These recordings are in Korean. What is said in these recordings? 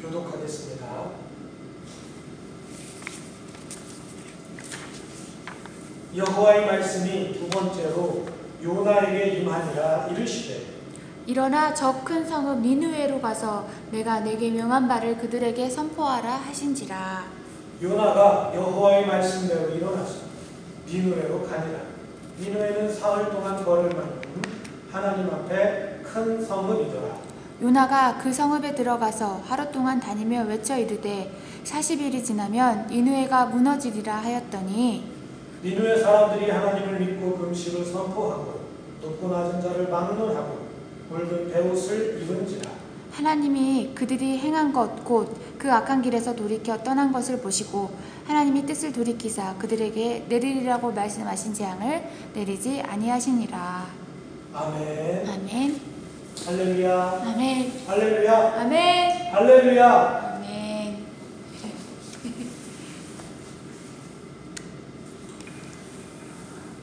교독하겠습니다. 여호와의 말씀이 두 번째로 요나에게 임하니라 이르시되 일어나 저 큰 성읍 니느웨로 가서 내가 내게 명한 바를 그들에게 선포하라 하신지라. 요나가 여호와의 말씀대로 일어나서 니느웨로 가니라. 니느웨는 사흘 동안 걸을 만큼 하나님 앞에 큰 성읍이더라. 요나가 그 성읍에 들어가서 하루 동안 다니며 외쳐 이르되 40일이 지나면 니느웨가 무너지리라 하였더니 니느웨 사람들이 하나님을 믿고 금식을 선포하고 높고 낮은 자를 막론하고 굵은 베옷을 입은지라. 하나님이 그들이 행한 것 곧 그 악한 길에서 돌이켜 떠난 것을 보시고 하나님이 뜻을 돌이키사 그들에게 내리리라고 말씀하신 재앙을 내리지 아니하시니라. 아멘. 아멘. 할렐루야. 아멘. 할렐루야. 아멘. 할렐루야. 아멘.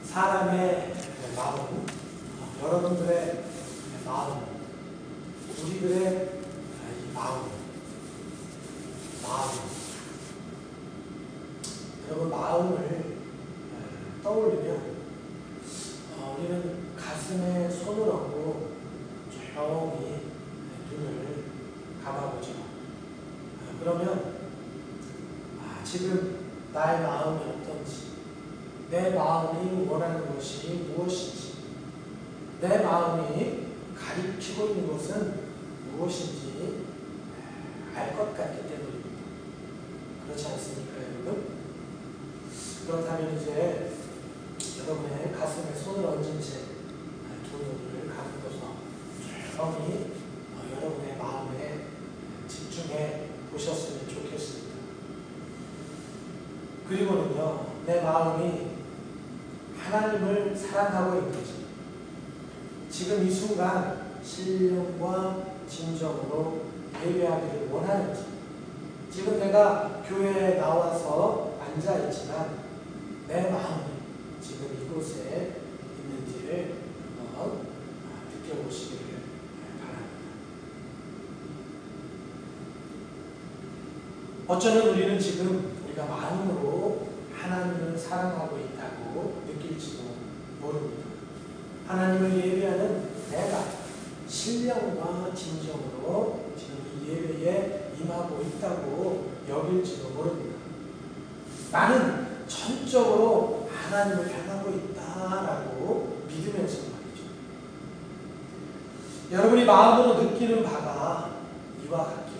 사람의 마음, 여러분들의 마음, 우리들의 이 마음. 여러분 마음을 떠올리면 우리는 가슴에 손을 얹고 조용히 눈을 감아보죠. 그러면 지금 나의 마음이 어떤지, 내 마음이 원하는 것이 무엇인지, 내 마음이 가리키고 있는 것은 무엇인지 알 것 같기 때문입니다. 그렇지 않습니까, 여러분? 그렇다면 이제 여러분의 가슴에 손을 얹은 채 두 눈을 감고서 조용히 여러분의 마음에 집중해 보셨으면 좋겠습니다. 그리고는요, 내 마음이 하나님을 사랑하고 있는지, 지금 이 순간 신령과 진정으로 예배하기를 원하는지, 지금 내가 교회에 나와서 앉아있지만 내 마음이 지금 이곳에 있는지를 한번 느껴보시기를 바랍니다. 어쩌면 우리는 지금 우리가 마음으로 하나님을 사랑하고 있다고 느낄지도 모릅니다. 하나님을 예배하는 내가 신령과 진정으로 지금 이 예배에 임하고 있다고 여길지도 모릅니다. 나는 전적으로 하나님을 향하고 있다라고 믿으면서 말이죠. 여러분이 마음으로 느끼는 바가 이와 같길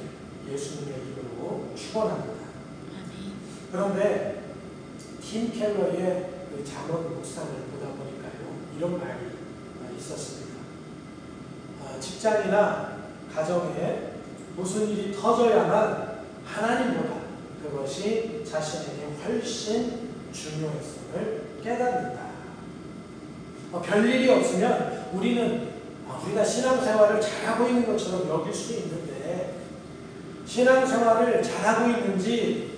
예수님의 이름으로 축원합니다. 그런데 팀 켈러의 그 잠언 묵상을 보다 보니까요, 이런 말이 있었습니다. 직장이나 가정에 무슨 일이 터져야만 하나님보다 그것이 자신에게 훨씬 중요했음을 깨닫는다. 별일이 없으면 우리가 신앙생활을 잘하고 있는 것처럼 여길 수 있는데, 신앙생활을 잘하고 있는지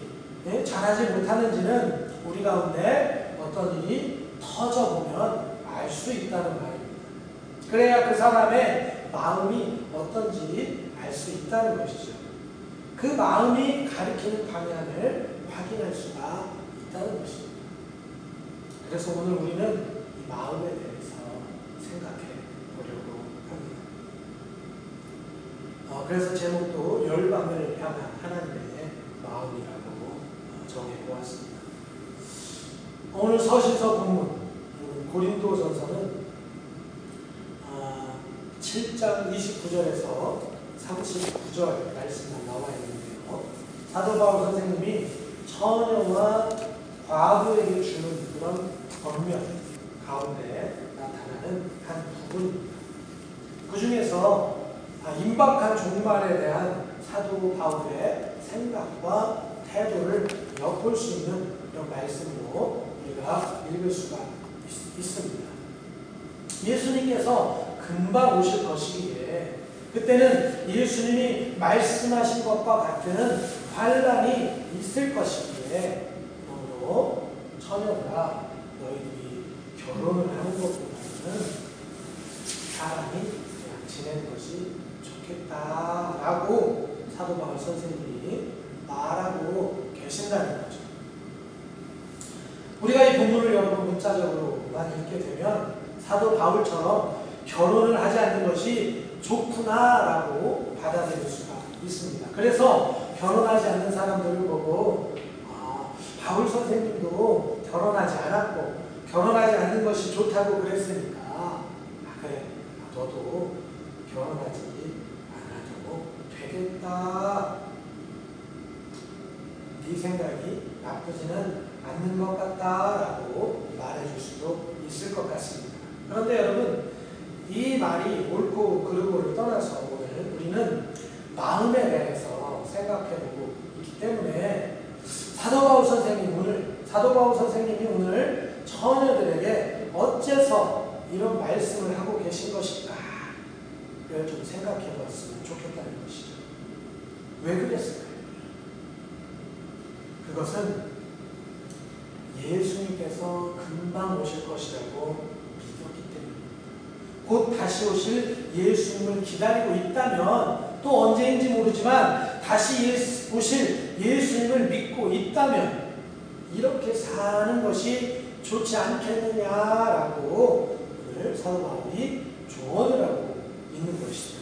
잘하지 못하는지는 우리 가운데 어떤 일이 터져보면 알 수 있다는 말입니다. 그래야 그 사람의 마음이 어떤지 알 수 있다는 것이죠. 그 마음이 가리키는 방향을 확인할 수가 있다는 것입니다. 그래서 오늘 우리는 이 마음에 대해서 생각해 보려고 합니다. 그래서 제목도 열방을 향한 하나님의 마음이라고 정해보았습니다. 오늘 서신서 본문 고린도전서는 7장 29절에서 39절 말씀만 나와 있는데요. 사도 바울 선생님이 처녀와 과부에게 주는 그런 권면 가운데 나타나는 한 부분입니다. 그 중에서 임박한 종말에 대한 사도 바울의 생각과 태도를 엿볼 수 있는 이런 말씀으로 우리가 읽을 수가 있습니다. 예수님께서 금방 오실 것이기에 그때는 예수님이 말씀하신 것과 같은 환란이 있을 것이기에 그러므로 처녀들아, 너희들이 결혼을 하는 것보다는 사람이 그냥 지내는 것이 좋겠다라고 사도 바울 선생님이 말하고 계신다는 거죠. 우리가 이 본문을 여러분 문자적으로만 읽게 되면 사도 바울처럼 결혼을 하지 않는 것이 좋구나라고 받아들일 수가 있습니다. 그래서 결혼하지 않는 사람들을 보고 바울 선생님도 결혼하지 않았고 결혼하지 않는 것이 좋다고 그랬으니까 그래 너도 결혼하지 않아도 되겠다. 네 생각이 나쁘지는 않는 것 같다라고 말해줄 수도 있을 것 같습니다. 그런데 여러분 이 말이 옳고 그르고를 떠나서 오늘 우리는 마음에 대해서 생각해보고 있기 때문에 사도 바울 선생님이 오늘 처녀들에게 어째서 이런 말씀을 하고 계신 것일까를 좀 생각해봤으면 좋겠다는 것이죠. 왜 그랬을까요? 그것은 예수님께서 금방 오실 것이라고 믿었기 때문입니다. 곧 다시 오실 예수님을 기다리고 있다면 또 언제인지 모르지만 다시 오실 예수님을 믿고 있다면 이렇게 사는 것이 좋지 않겠느냐라고 오늘 사도 바울이 조언을 하고 있는 것이죠.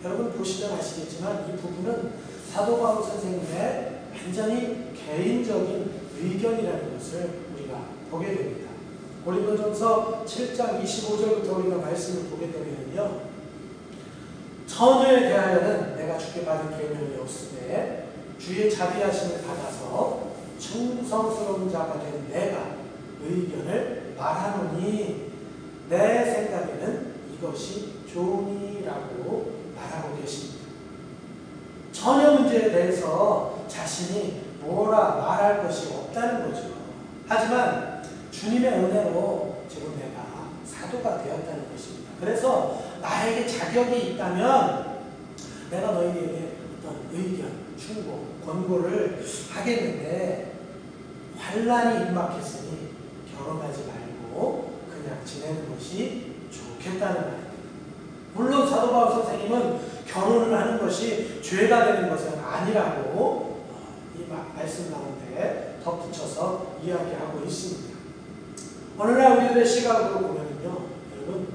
여러분 보시면 아시겠지만 이 부분은 사도 바울 선생님의 완전히 개인적인 의견이라는 것을 우리가 보게 됩니다. 고린도전서 7장 25절부터 우리가 말씀을 보게 되면요. 처녀에 대하여는 내가 주께 받은 계명이 없으되 주의 자비하심을 받아서 충성스러운 자가 된 내가 의견을 말하노니 내 생각에는 이것이 좋으니라고 말하고 계십니다. 처녀 문제에 대해서 자신이 뭐라 말할 것이 없다는 거죠. 하지만 주님의 은혜로 지금 내가 사도가 되었다는 것입니다. 그래서 나에게 자격이 있다면 내가 너희에게 어떤 의견, 충고, 권고를 하겠는데 환난이 임박했으니 결혼하지 말고 그냥 지내는 것이 좋겠다는 말입니다. 물론 사도 바울 선생님은 결혼을 하는 것이 죄가 되는 것은 아니라고 이 말씀 가운데 덧붙여서 이야기하고 있습니다. 오늘날 우리들의 시각으로 보면요, 여러분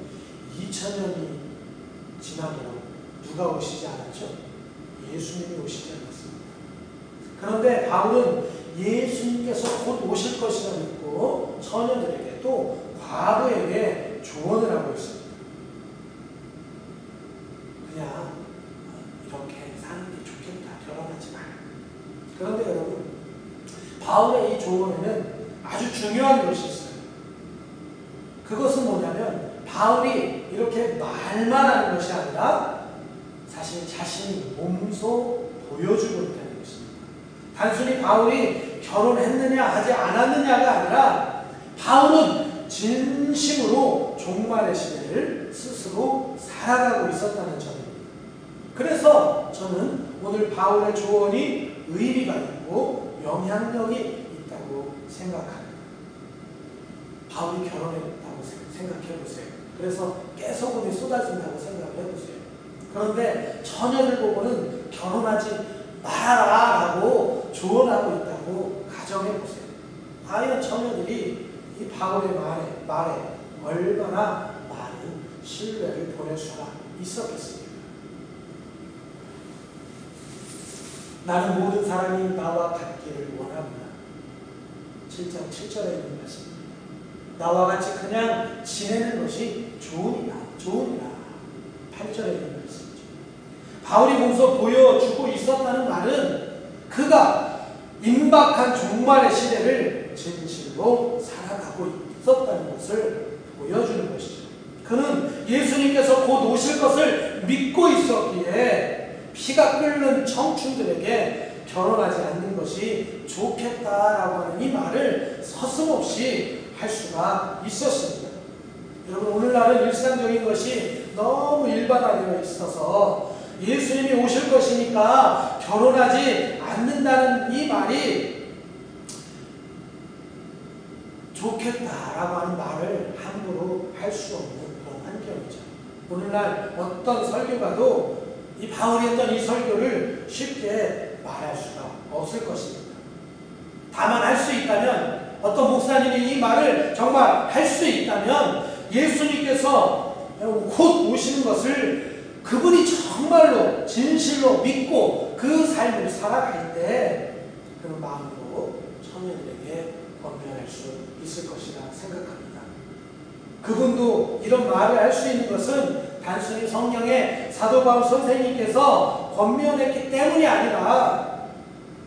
2000년이 지나도록 누가 오시지 않았죠? 예수님이 오시지 않았습니다. 그런데 바울은 예수님께서 곧 오실 것이라 믿고 처녀들에게 또 과부에게 조언을 하고 있습니다. 그냥 이렇게 사는 게 좋겠다. 결혼하지 마. 그런데 여러분 바울의 이 조언에는 아주 중요한 것이 있어요. 그것은 뭐냐면 바울이 이렇게 말만 하는 것이 아니라 사실 자신이 몸소 보여주고 있다는 것입니다. 단순히 바울이 결혼했느냐 하지 않았느냐가 아니라 바울은 진심으로 종말의 시대를 스스로 살아가고 있었다는 점입니다. 그래서 저는 오늘 바울의 조언이 의미가 있고 영향력이 있다고 생각합니다. 바울이 결혼했다고 생각해보세요. 그래서 깨소금이 쏟아진다고 생각해보세요. 그런데 처녀들 보고는 결혼하지 말아라 라고 조언하고 있다고 가정해보세요. 과연 처녀들이 이 바울의 말에 얼마나 많은 신뢰를 보낼 수가 있었겠습니까? 나는 모든 사람이 나와 같기를 원합니다. 7장 7절에 있는 말씀입니다. 나와 같이 그냥 지내는 것이 좋으니라. 8절에 있는 말씀이죠. 바울이 몸소 보여주고 있었다는 말은 그가 임박한 종말의 시대를 진실로 살아가고 있었다는 것을 보여주는 것이죠. 그는 예수님께서 곧 오실 것을 믿고 있었기에 피가 끓는 청춘들에게 결혼하지 않는 것이 좋겠다라고 하는 이 말을 서슴없이 할 수가 있었습니다. 여러분 오늘날은 일상적인 것이 너무 일반화되어 있어서 예수님이 오실 것이니까 결혼하지 않는다는 이 말이 좋겠다라고 하는 말을 함부로 할 수 없는 그런 환경이죠. 오늘날 어떤 설교가도 이 바울이 했던 이 설교를 쉽게 말할 수가 없을 것입니다. 다만 할 수 있다면, 어떤 목사님이 이 말을 정말 할 수 있다면, 예수님께서 곧 오시는 것을 그분이 정말로 진실로 믿고 그 삶을 살아갈 때 그런 마음으로 청년들에게 권면할 수 있을 것이라 생각합니다. 그분도 이런 말을 할 수 있는 것은 단순히 성경의 사도 바울 선생님께서 권면했기 때문이 아니라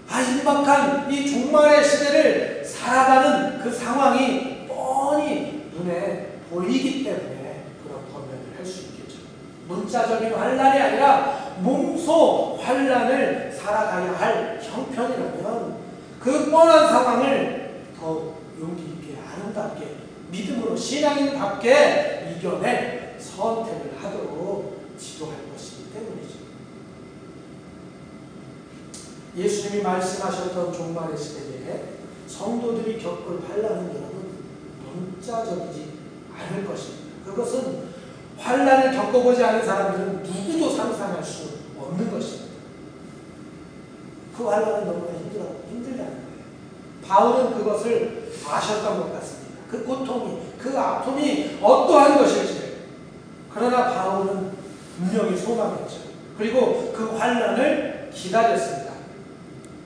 임박한 이 종말의 시대를 살아가는 그 상황이 뻔히 눈에 보이기 때문에 그런 권면을 할 수 있겠죠. 문자적인 환난이 아니라 몸소 환난을 살아가야 할 형편이라면 그 뻔한 상황을 더욱 용기 있게 아름답게 믿음으로 신앙인답게 이겨낼 선택을 하도록 지도할 것이기 때문이죠. 예수님이 말씀하셨던 종말의 시대에 성도들이 겪을 환난은 여러분 문자적이지 않을 것입니다. 그것은 환난을 겪어보지 않은 사람들은 누구도 상상할 수 없는 것입니다. 그 환난은 너무나 힘들다는 거예요. 바울은 그것을 아셨던 것 같습니다. 그 고통이, 그 아픔이 어떠한 것일지. 그러나 바울은 분명히 소망했죠. 그리고 그 환난을 기다렸습니다.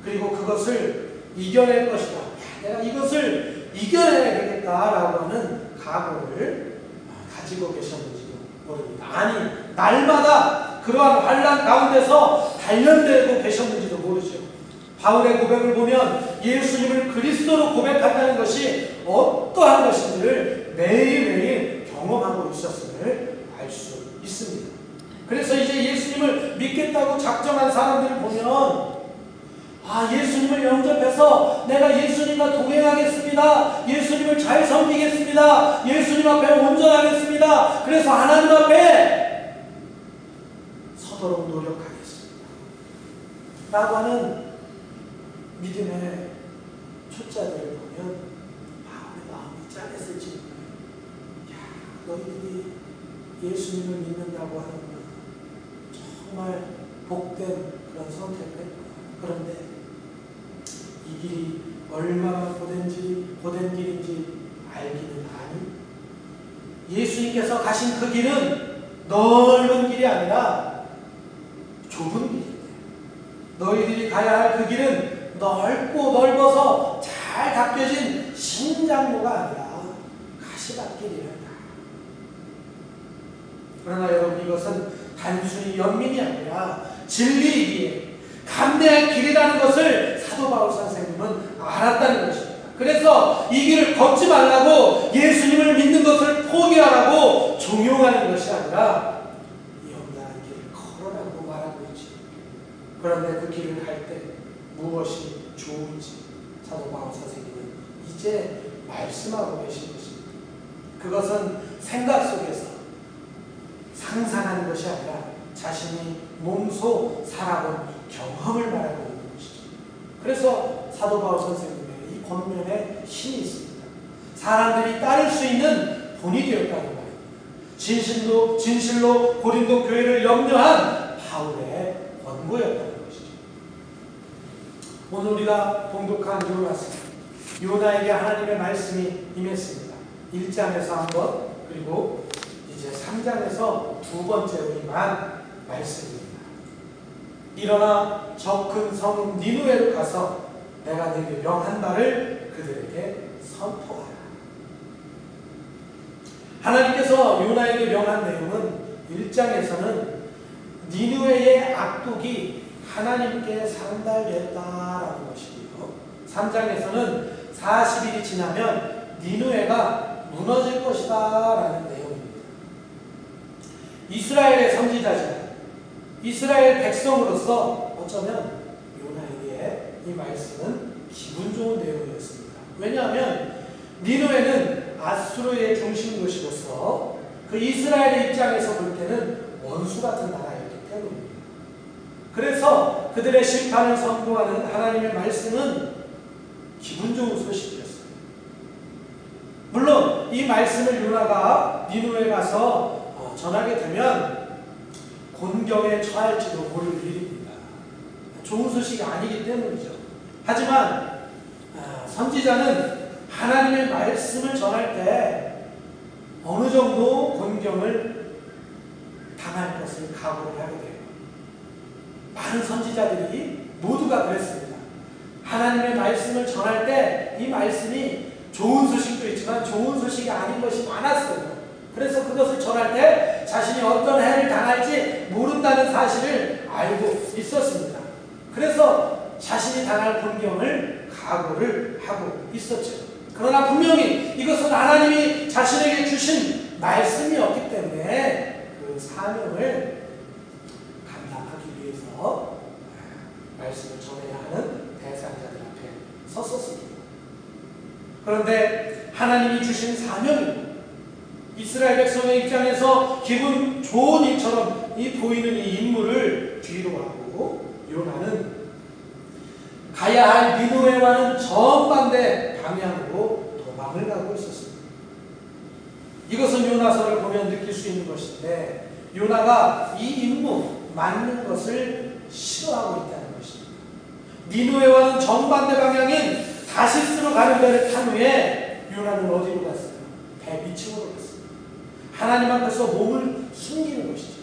그리고 그것을 이겨낼 것이다. 내가 이것을 이겨내야 되겠다라고 하는 각오를 가지고 계셨는지도 모릅니다. 아니, 날마다 그러한 환난 가운데서 단련되고 계셨는지도 모르죠. 바울의 고백을 보면 예수님을 그리스도로 고백한다는 것이 어떠한 것인지를 매일매일 경험하고 있었음을 알 수 있습니다. 그래서 이제 예수님을 믿겠다고 작정한 사람들을 보면 예수님을 영접해서 내가 예수님과 동행하겠습니다. 예수님을 잘 섬기겠습니다. 예수님 앞에 온전하겠습니다. 그래서 하나님 앞에 서도록 노력하겠습니다. 라고 하는 믿음의 초짜들을 보면 바울의 마음이 짠했을지 너희들이 예수님을 믿는다고 하는구나. 정말 복된 그런 선택을 했구나. 그런데 이 길이 얼마나 고된 길인지 알기는 아니? 예수님께서 가신 그 길은 넓은 길이 아니라 좁은 길인데, 너희들이 가야 할 그 길은 넓고 넓어서 잘 닦여진 신장로가 아니라 가시밭길이란다. 그러나 여러분, 이것은 단순히 연민이 아니라 진리이기에 감대한 길이라는 것을 사도 바울 선생님은 알았다는 것입니다. 그래서 이 길을 걷지 말라고, 예수님을 믿는 것을 포기하라고 종용하는 것이 아니라 이 험난한 길을 걸어라고 말하고 있지. 그런데 그 길을 갈 때 무엇이 좋은지 사도 바울 선생님은 이제 말씀하고 계신 것입니다. 그것은 생각 속에서 상상하는 것이 아니라 자신이 몸소 살아본 경험을 말하고 있는 것이죠. 그래서 사도 바울 선생님의 이 권면에 힘이 있습니다. 사람들이 따를 수 있는 본이 되었다는 말입니다. 진실로 고린도 교회를 염려한 바울의 권고였다는 것이죠. 오늘 우리가 봉독한 요나에게 하나님의 말씀이 임했습니다. 1장에서 한 번, 그리고 이제 3장에서 두 번째로 임한 말씀입니다. 일어나 저 큰 성 니느웨로 가서 내가 네게 명한 말을 그들에게 선포하라. 하나님께서 요나에게 명한 내용은 1장에서는 니느웨의 악독이 하나님께 상달됐다라는 것이고요. 3장에서는 40일이 지나면 니느웨가 무너질 것이다 라는 내용입니다. 이스라엘의 선지자지만 이스라엘 백성으로서 어쩌면 요나에게 이 말씀은 기분 좋은 내용이었습니다. 왜냐하면 니느웨는 아수르의 중심 도시로서 그 이스라엘의 입장에서 볼 때는 원수 같은 나라였기 때문입니다. 그래서 그들의 심판을 선포하는 하나님의 말씀은 기분 좋은 소식이었어요. 물론 이 말씀을 요나가 니느웨에 가서 전하게 되면 곤경에 처할지도 모를 일입니다. 좋은 소식이 아니기 때문이죠. 하지만 선지자는 하나님의 말씀을 전할 때 어느 정도 곤경을 당할 것을 각오를 하게 돼요. 많은 선지자들이 모두가 그랬습니다. 하나님의 말씀을 전할 때 이 말씀이 좋은 소식도 있지만 좋은 소식이 아닌 것이 많았어요. 그래서 그것을 전할 때 자신이 어떤 해를 당할지 모른다는 사실을 알고 있었습니다. 그래서 자신이 당할 곤경을 각오를 하고 있었죠. 그러나 분명히 이것은 하나님이 자신에게 주신 말씀이었기 때문에 그 사명을 감당하기 위해서 말씀을 전해야 하는 대상자들 앞에 섰었습니다. 그런데 하나님이 주신 사명이고 이스라엘 백성의 입장에서 기분 좋은 일처럼 보이는 이 인물을 뒤로 하고 요나는 가야 할 니느웨와는 정반대 방향으로 도망을 가고 있었습니다. 이것은 요나서를 보면 느낄 수 있는 것인데 요나가 이 임무 맞는 것을 싫어하고 있다는 것입니다. 니느웨와는 정반대 방향인 다시스로 가는 배를 탄 후에 요나는 어디로 갔어요? 배 밑으로 갔어요. 하나님 앞에서 몸을 숨기는 것이죠.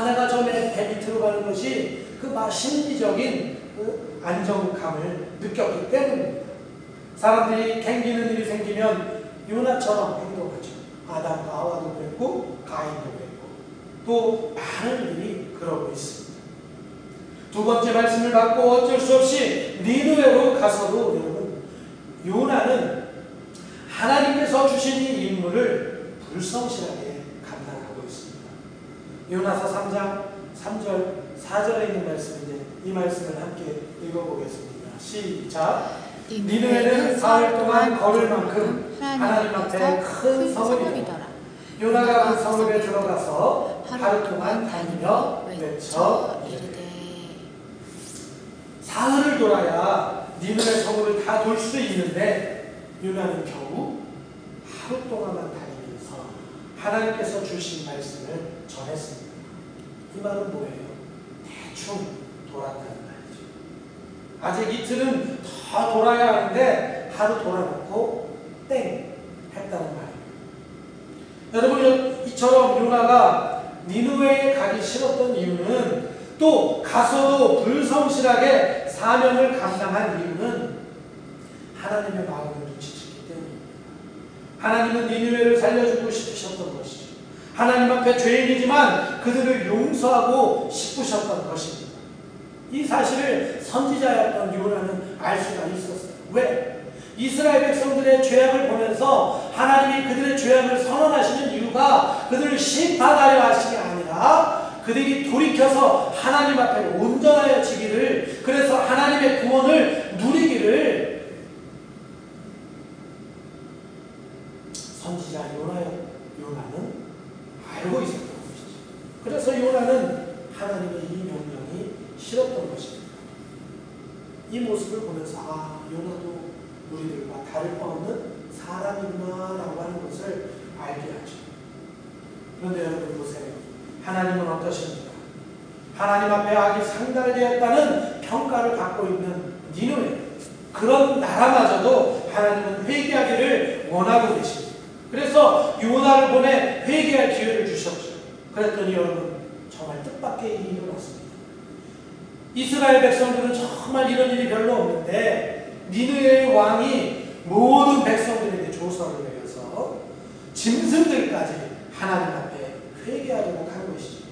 내가 전에 배 밑으로 가는 것이 그 심리적인 그 안정감을 느꼈기 때문입니다. 사람들이 갱기는 일이 생기면 요나처럼 행동하죠. 아담과 하와도 그랬고 가인도 그랬고 또 많은 일이 그러고 있습니다. 두 번째 말씀을 받고 어쩔 수 없이 니느웨로 가서도 여러분 요나는 하나님께서 주신 이 임무를 불성실하게 감당하고 있습니다. 요나서 3장 3절 4절에 있는 말씀인데 이 말씀을 함께 읽어보겠습니다. 시작. 니느웨는 사흘 동안 걸을 만큼 하나님 앞에 큰 성읍이더라. 요나가 그 성읍에 들어가서 하루 동안 다니며 외쳐 이르되. 사흘을 돌아야 니느웨 성읍을 다 돌 수 있는데 요나는 겨우 하루 동안만 다니면서 하나님께서 주신 말씀을 전했습니다. 이 말은 뭐예요? 대충 돌았다는 말이죠. 아직 이틀은 더 돌아야 하는데 하루 돌아놓고 땡 했다는 말이에요. 여러분 이처럼 요나가 니느웨에 가기 싫었던 이유는 또 가서도 불성실하게 사명을 감당한 이유는 하나님의 마음을 눈치챘기 때문입니다. 하나님은 니느웨를 살려주고 싶으셨던 것이죠. 하나님 앞에 죄인이지만 그들을 용서하고 싶으셨던 것입니다. 이 사실을 선지자였던 요나는 알 수가 있었어요. 왜? 이스라엘 백성들의 죄악을 보면서 하나님이 그들의 죄악을 선언하시는 이유가 그들을 심판하려 하심이 아니라 그들이 돌이켜서 하나님 앞에 온전하여지기를, 그래서 하나님의 구원을 누리기를 선지자 요나는 알고 있었던 것이죠. 그래서 요나는 하나님의 이 명령이 싫었던 것입니다. 이 모습을 보면서 요나도 우리들과 다를 바 없는 사람이구나 라고 하는 것을 알게 하죠. 그런데 여러분 보세요. 하나님은 어떠십니까? 하나님 앞에 악이 상달되었다는 평가를 받고 있는 니느웨, 그런 나라마저도 하나님은 회개하기를 원하고 계십니다. 그래서 요나를 보내 회개할 기회를 주셨죠. 그랬더니 여러분 정말 뜻밖의 일이 일어났습니다. 이스라엘 백성들은 정말 이런 일이 별로 없는데 니느웨의 왕이 모든 백성들에게 조서를 내려서 짐승들까지 하나님 앞에 회개하도록 한 것이죠.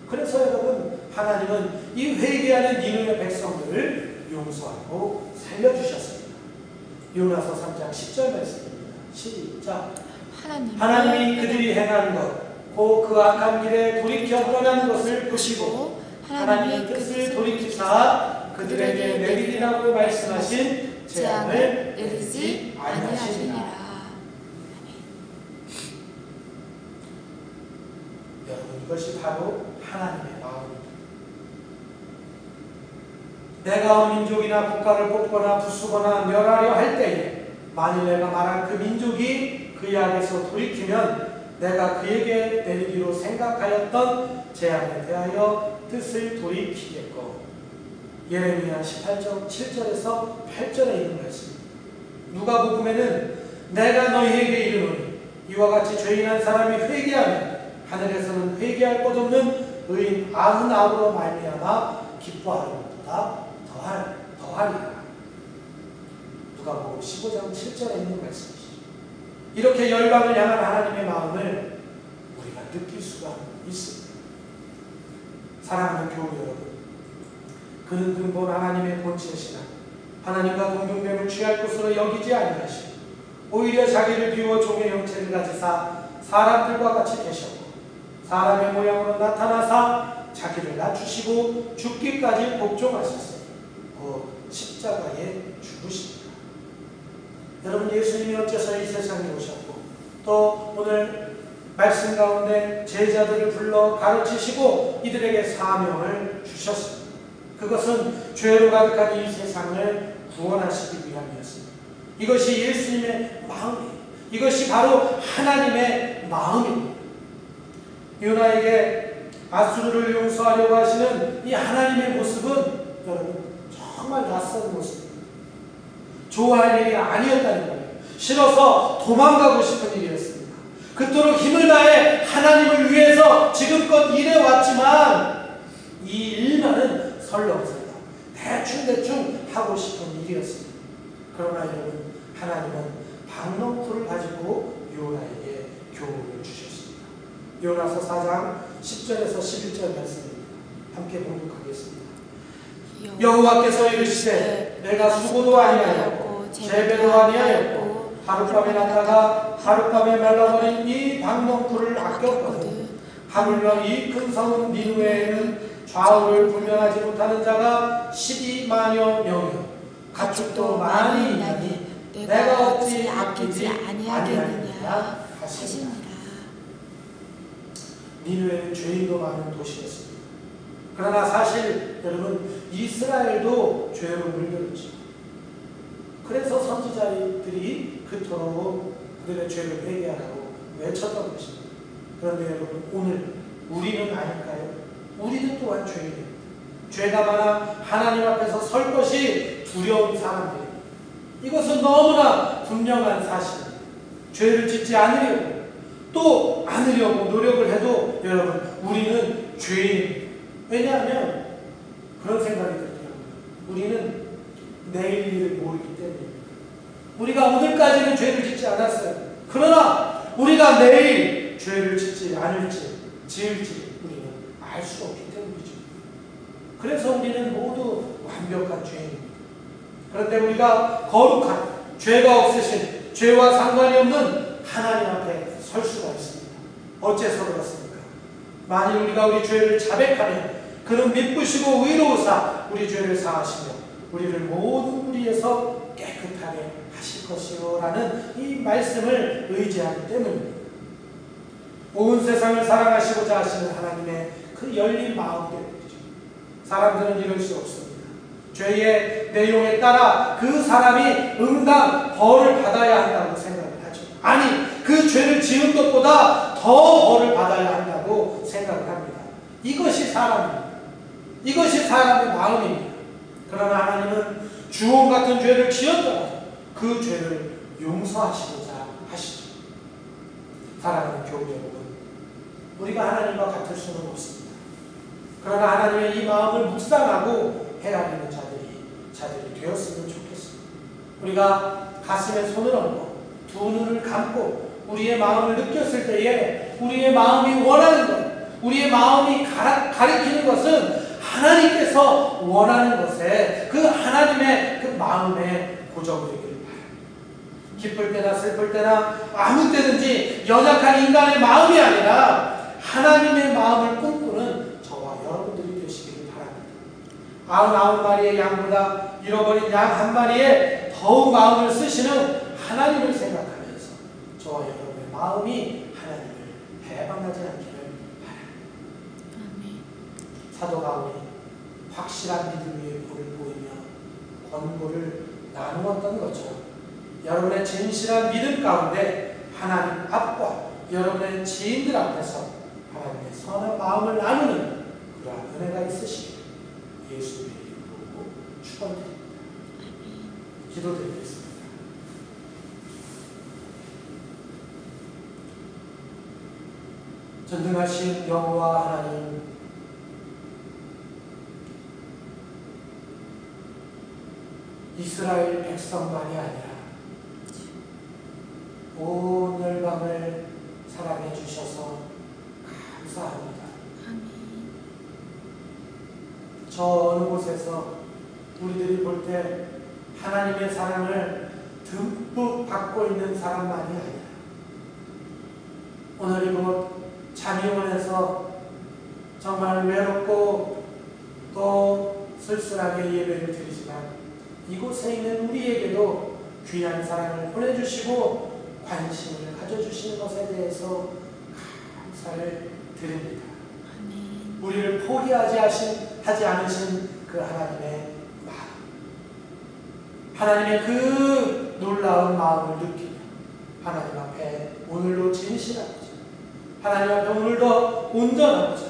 그래서 여러분 하나님은 이 회개하는 니느웨 백성들을 용서하고 살려주셨습니다. 요나서 3장 10절 말씀입니다. 시작. 하나님이 그들이 행한 것 곧 그 악한 길에 돌이켜 떠난 것을 보시고 하나님의 뜻을 돌이키사 그들에게 내리리라고 말씀하신 재앙을 내리지 아니하시니라. 여러분 이것이 바로 하나님의 마음입니다. 내가 어느 민족이나 국가를 뽑거나 부수거나 멸하려 할 때에 만일 내가 말한 그 민족이 그 악에서 돌이키면 내가 그에게 내리기로 생각하였던 재앙에 대하여 뜻을 돌이키겠고. 예레미야 18장 7절에서 8절에 있는 말씀입니다. 누가복음에는 내가 너희에게 이르노니 이와 같이 죄인한 사람이 회개하면 하늘에서는 회개할 것 없는 의인 99으로 말미암아 기뻐하는 것보다 더하리라. 누가복음 15장 7절에 있는 말씀이시죠. 이렇게 열방을 향한 하나님의 마음을 우리가 느낄 수가 있습니다. 사랑하는 교우 여러분, 그는 근본 하나님의 본체시나 하나님과 동등됨을 취할 것으로 여기지 아니하시고 오히려 자기를 비워 종의 형체를 가지사 사람들과 같이 계셨고 사람의 모양으로 나타나사 자기를 낮추시고 죽기까지 복종하셨으니 곧 십자가에 죽으십니다. 여러분, 예수님이 어째서 이 세상에 오셨고 또 오늘 말씀 가운데 제자들을 불러 가르치시고 이들에게 사명을 주셨습니다. 그것은 죄로 가득한 이 세상을 구원하시기 위함이었습니다. 이것이 예수님의 마음이에요. 이것이 바로 하나님의 마음입니다. 요나에게 아수르를 용서하려고 하시는 이 하나님의 모습은 여러분 정말 낯선 모습입니다. 좋아할 일이 아니었다는 거예요. 싫어서 도망가고 싶은 일이었습니다. 그토록 힘을 다해 하나님을 위해서 지금껏 일해왔지만 이 일만은 설렁설렁 대충 하고 싶은 일이었습니다. 그러나 여러분, 하나님은 박넝쿨을 가지고 요나에게 교훈을 주셨습니다. 요나서 4장 10절에서 11절 말씀입니다. 함께 봉독하겠습니다. 여호와께서 이르시되 내가 수고도 아니하였고 재배도 아니하였고 하룻밤에 났다가 하룻밤에 말라버린 이 박넝쿨을 아꼈거든. 하물며 이 큰 성은 니느웨에는 좌우를 분별하지 못하는 자가 12만여 명이요 가축도 많이 있나니 내가 어찌 아끼지 아니하겠느냐 하시니라. 니느웨는 죄인도 많은 도시였습니다. 그러나 사실 여러분, 이스라엘도 죄로 물들었죠. 그래서 선지자들이 그토록 그들의 죄를 회개하라고 외쳤던 것입니다. 그런데 여러분, 오늘 우리는 아닐까요? 우리도 또한 죄인입니다. 죄가 많아 하나님 앞에서 설 것이 두려운 사람들입니다. 이것은 너무나 분명한 사실입니다. 죄를 짓지 않으려고 또 않으려고 노력을 해도 여러분, 우리는 죄인입니다. 왜냐하면 그런 생각이 들더라고요. 우리는 내일 일을 모르기 때문입니다. 우리가 오늘까지는 죄를 짓지 않았어요. 그러나 우리가 내일 죄를 짓지 않을지 지을지 우리는 알 수 없기 때문이죠. 그래서 우리는 모두 완벽한 죄인입니다. 그런데 우리가 거룩한, 죄가 없으신, 죄와 상관이 없는 하나님 앞에 설 수가 있습니다. 어째서 그렇습니까? 만일 우리가 우리 죄를 자백하면 그는 미쁘시고 의로우사 우리 죄를 사하시며 우리를 모든 무리에서 깨끗하게 하실 것이요 라는 이 말씀을 의지하기 때문입니다. 온 세상을 사랑하시고자 하시는 하나님의 그 열린 마음 때문이죠. 사람들은 이럴 수 없습니다. 죄의 내용에 따라 그 사람이 응당 벌을 받아야 한다고 생각을 하죠. 아니, 그 죄를 지은 것보다 더 벌을 받아야 한다고 생각을 합니다. 이것이 사람입니다. 이것이 사람의 마음입니다. 그러나 하나님은 주홍 같은 죄를 지었더라도 그 죄를 용서하시고자 하시죠. 사랑하는 교우 여러분, 우리가 하나님과 같을 수는 없습니다. 그러나 하나님의 이 마음을 묵상하고 헤아리는 자들이 되었으면 좋겠습니다. 우리가 가슴에 손을 얹고 두 눈을 감고 우리의 마음을 느꼈을 때에 우리의 마음이 원하는 것, 우리의 마음이 가리키는 것은 하나님께서 원하는 것에 그 하나님의 그 마음에 고정되기를 바랍니다. 기쁠 때나 슬플 때나 아무 때든지 연약한 인간의 마음이 아니라 하나님의 마음을 꿈꾸는 저와 여러분들이 되시기를 바랍니다. 99마리의 양보다 잃어버린 양 한 마리에 더욱 마음을 쓰시는 하나님을 생각하면서 저와 여러분의 마음이 하나님을 배반하지 않기를 바랍니다. 사도 바울이 확실한 믿음 위에 불을 보이며 권고를 나누었던 것처럼 여러분의 진실한 믿음 가운데 하나님 앞과 여러분의 지인들 앞에서 하나님의 선한 마음을 나누는 그러한 은혜가 있으시길 예수님의 이름으로 축원드립니다. 기도드리겠습니다. 전능하신 여호와 하나님, 이스라엘 백성만이 아니라 온 열방을 사랑해 주셔서 감사합니다. 저 어느 곳에서 우리들이 볼 때 하나님의 사랑을 듬뿍 받고 있는 사람만이 아니라 오늘 이곳 자미원에서 정말 외롭고 또 쓸쓸하게 예배를 드리지만 이곳에 있는 우리에게도 귀한 사랑을 보내주시고 관심을 가져주시는 것에 대해서 감사를 드립니다. 아멘. 우리를 포기하지 않으신 그 하나님의 마음, 하나님의 그 놀라운 마음을 느끼며 하나님 앞에 오늘도 진실하고자, 하나님 앞에 오늘도 온전하고자,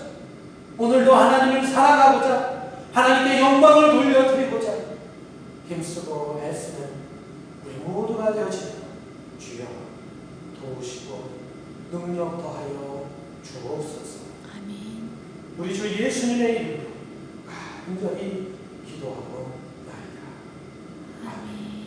오늘도 하나님을 사랑하고자, 하나님께 영광을 돌려드리고자 힘쓰고 애쓰는 우리 모두가 되어지는 주여 도우시고 능력 더하여 주옵소서. 아멘. 우리 주 예수님의 이름으로 간절히 기도하고 나이다. 아멘.